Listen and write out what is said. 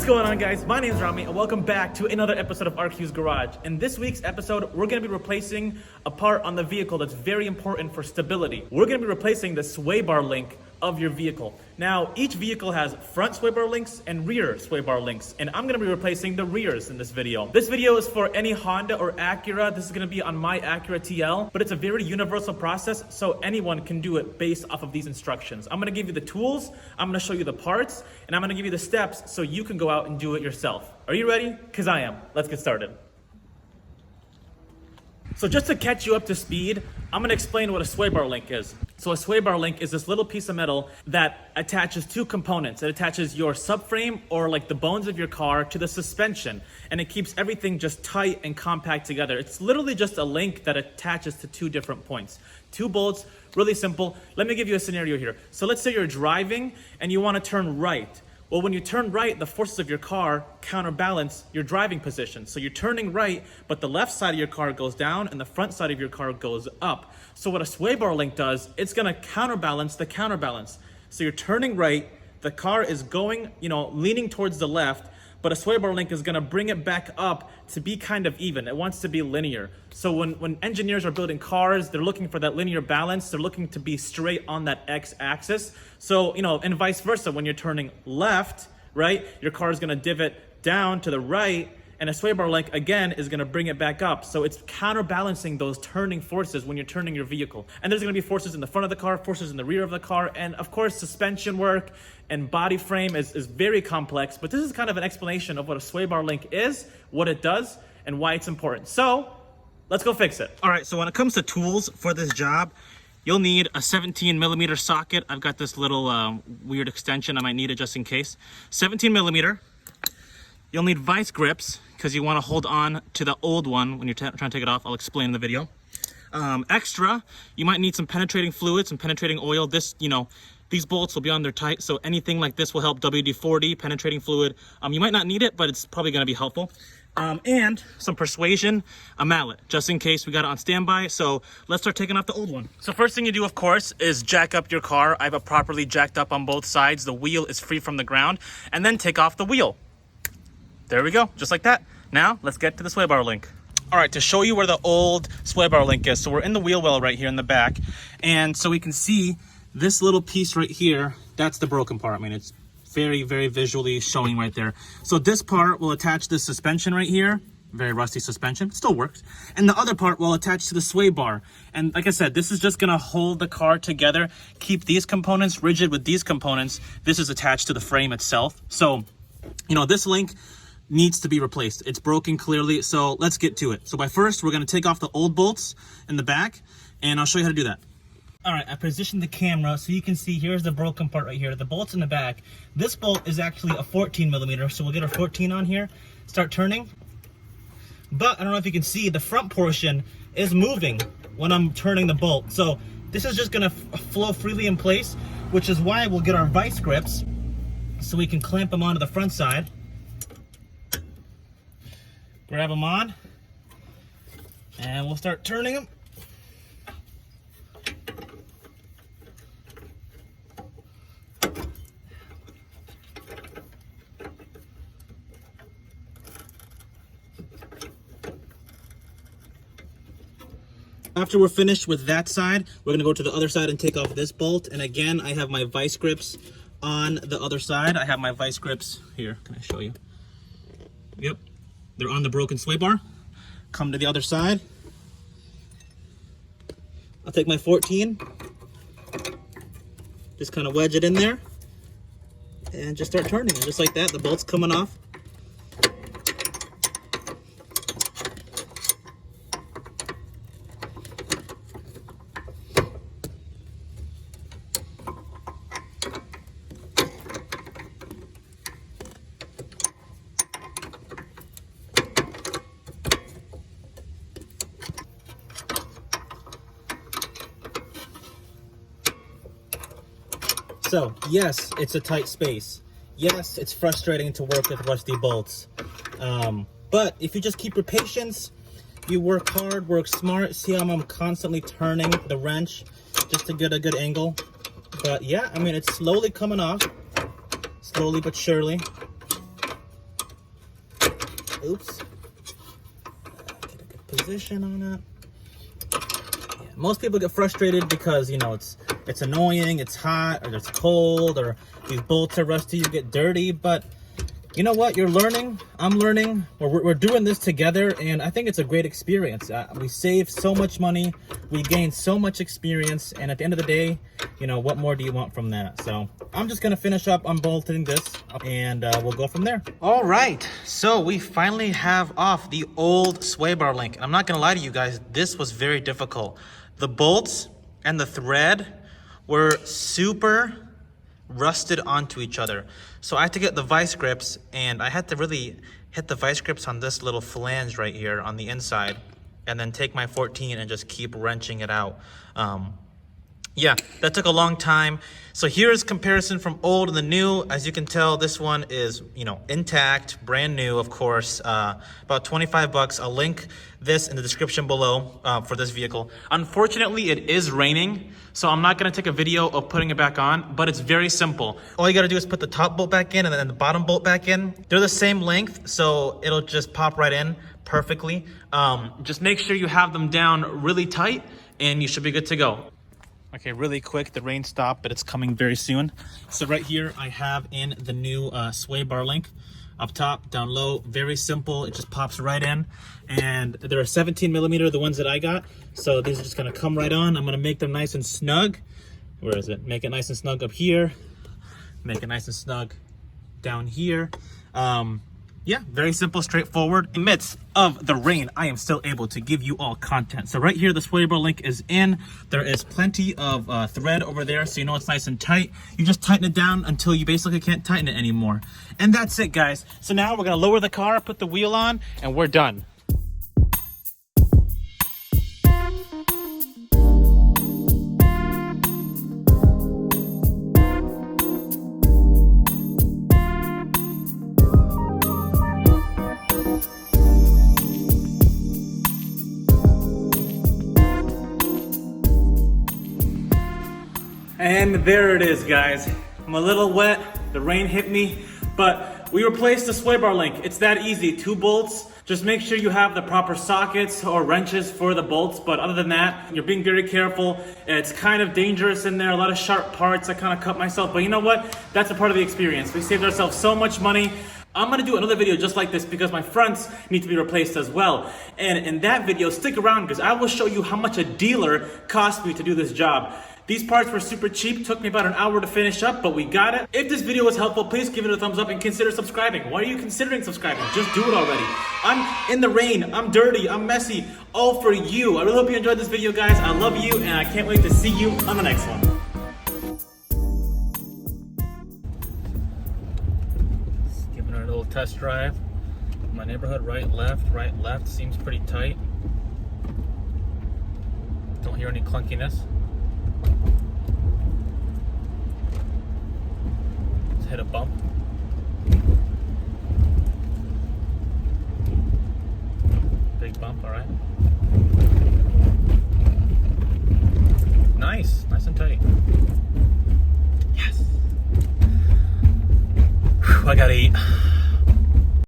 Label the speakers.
Speaker 1: What's going on, guys? My name is Rami and welcome back to another episode of RQ's Garage. In this week's episode, we're going to be replacing a part on the vehicle that's very important for stability. We're going to be replacing the sway bar link of your vehicle. Now, each vehicle has front sway bar links and rear sway bar links, and I'm going to be replacing the rears in this video. This video is for any Honda or Acura. This is going to be on my Acura TL, but it's a very universal process, so anyone can do it based off of these instructions. I'm going to give you the tools, I'm going to show you the parts, and I'm going to give you the steps so you can go out and do it yourself. Are you ready? Because I am. Let's get started. So just to catch you up to speed, I'm going to explain what a sway bar link is. So a sway bar link is this little piece of metal that attaches two components. It attaches your subframe, or like the bones of your car, to the suspension, and it keeps everything just tight and compact together. It's literally just a link that attaches to two different points. Two bolts, really simple. Let me give you a scenario here. So let's say you're driving and you want to turn right. Well, when you turn right, the forces of your car counterbalance your driving position. So you're turning right, but the left side of your car goes down and the front side of your car goes up. So what a sway bar link does, it's gonna counterbalance the counterbalance. So you're turning right, the car is going, leaning towards the left, but a sway bar link is gonna bring it back up to be kind of even. It wants to be linear. So when engineers are building cars, they're looking for that linear balance. They're looking to be straight on that x-axis. So, and vice versa, when you're turning left, right, your car is gonna divot down to the right, and a sway bar link, again, is gonna bring it back up. So it's counterbalancing those turning forces when you're turning your vehicle. And there's gonna be forces in the front of the car, forces in the rear of the car, and of course, suspension work and body frame is very complex, but this is kind of an explanation of what a sway bar link is, what it does, and why it's important. So, let's go fix it. All right, so when it comes to tools for this job, you'll need a 17mm socket. I've got this little weird extension. I might need it just in case. 17mm. You'll need vice grips because you want to hold on to the old one when you're trying to take it off. I'll explain in the video. Extra, you might need some penetrating fluid, some penetrating oil. These bolts will be on there tight, so anything like this will help. WD-40, penetrating fluid. You might not need it, but it's probably going to be helpful. And some persuasion, a mallet, just in case we got it on standby. So let's start taking off the old one. So first thing you do, of course, is jack up your car. I have it properly jacked up on both sides. The wheel is free from the ground. And then take off the wheel. There we go, just like that. Now, let's get to the sway bar link. All right, to show you where the old sway bar link is. So we're in the wheel well right here in the back. And so we can see this little piece right here, that's the broken part. I mean, it's very, very visually showing right there. So this part will attach this suspension right here. Very rusty suspension, still works. And the other part will attach to the sway bar. And like I said, this is just gonna hold the car together, keep these components rigid with these components. This is attached to the frame itself. So, this link needs to be replaced. It's broken clearly, so let's get to it. So we're gonna take off the old bolts in the back, and I'll show you how to do that. All right, I positioned the camera so you can see here's the broken part right here. The bolt's in the back. This bolt is actually a 14mm, so we'll get our 14 on here, start turning. But I don't know if you can see, the front portion is moving when I'm turning the bolt. So this is just gonna flow freely in place, which is why we'll get our vice grips so we can clamp them onto the front side. Grab them on, and we'll start turning them. After we're finished with that side, we're gonna go to the other side and take off this bolt. And again, I have my vice grips on the other side. I have my vice grips here. Can I show you? Yep, they're on the broken sway bar. Come to the other side. I'll take my 14, just kind of wedge it in there, and just start turning it, just like that. The bolt's coming off. So, yes, it's a tight space. Yes, it's frustrating to work with rusty bolts. But if you just keep your patience, you work hard, work smart. See how I'm constantly turning the wrench just to get a good angle. But yeah, I mean, it's slowly coming off. Slowly but surely. Oops. Get a good position on it. Yeah, most people get frustrated because, you know, it's annoying, it's hot, or it's cold, or these bolts are rusty, you get dirty, but you know what? You're learning. I'm learning. We're doing this together, and I think it's a great experience. We save so much money. We gain so much experience, and at the end of the day, you know, what more do you want from that? So I'm just gonna finish up unbolting this, and we'll go from there. All right. So we finally have off the old sway bar link. I'm not gonna lie to you guys. This was very difficult. The bolts and the thread were super rusted onto each other. So I had to get the vice grips, and I had to really hit the vice grips on this little flange right here on the inside, and then take my 14 and just keep wrenching it out. Yeah, that took a long time. So here's comparison from old and the new. As you can tell, this one is, you know, intact, brand new, of course, about 25 bucks. I'll link this in the description below for this vehicle. Unfortunately, it is raining, so I'm not gonna take a video of putting it back on, but it's very simple. All you gotta do is put the top bolt back in and then the bottom bolt back in. They're the same length, so it'll just pop right in perfectly. Just make sure you have them down really tight, and you should be good to go. Okay, really quick, the rain stopped, but it's coming very soon. So right here, I have in the new sway bar link. Up top, down low, very simple. It just pops right in. And they're a 17 millimeter, the ones that I got. So these are just gonna come right on. I'm gonna make them nice and snug. Where is it? Make it nice and snug up here. Make it nice and snug down here. Yeah, very simple, straightforward. In the midst of the rain, I am still able to give you all content. So right here, the sway bar link is in. There is plenty of thread over there, so you know it's nice and tight. You just tighten it down until you basically can't tighten it anymore. And that's it, guys. So now we're gonna lower the car, put the wheel on, and we're done. And there it is, guys. I'm a little wet, the rain hit me, but we replaced the sway bar link. It's that easy, 2 bolts. Just make sure you have the proper sockets or wrenches for the bolts, but other than that, you're being very careful. It's kind of dangerous in there, a lot of sharp parts. I kind of cut myself, but you know what? That's a part of the experience. We saved ourselves so much money. I'm gonna do another video just like this because my fronts need to be replaced as well. And in that video, stick around because I will show you how much a dealer cost me to do this job. These parts were super cheap, took me about an hour to finish up, but we got it. If this video was helpful, please give it a thumbs up and consider subscribing. Why are you considering subscribing? Just do it already. I'm in the rain, I'm dirty, I'm messy, all for you. I really hope you enjoyed this video, guys. I love you, and I can't wait to see you on the next one. Just giving her a little test drive. My neighborhood, right, left, seems pretty tight. Don't hear any clunkiness. Let's hit a bump. Big bump, all right. Nice and tight. Yes. Whew, I gotta eat.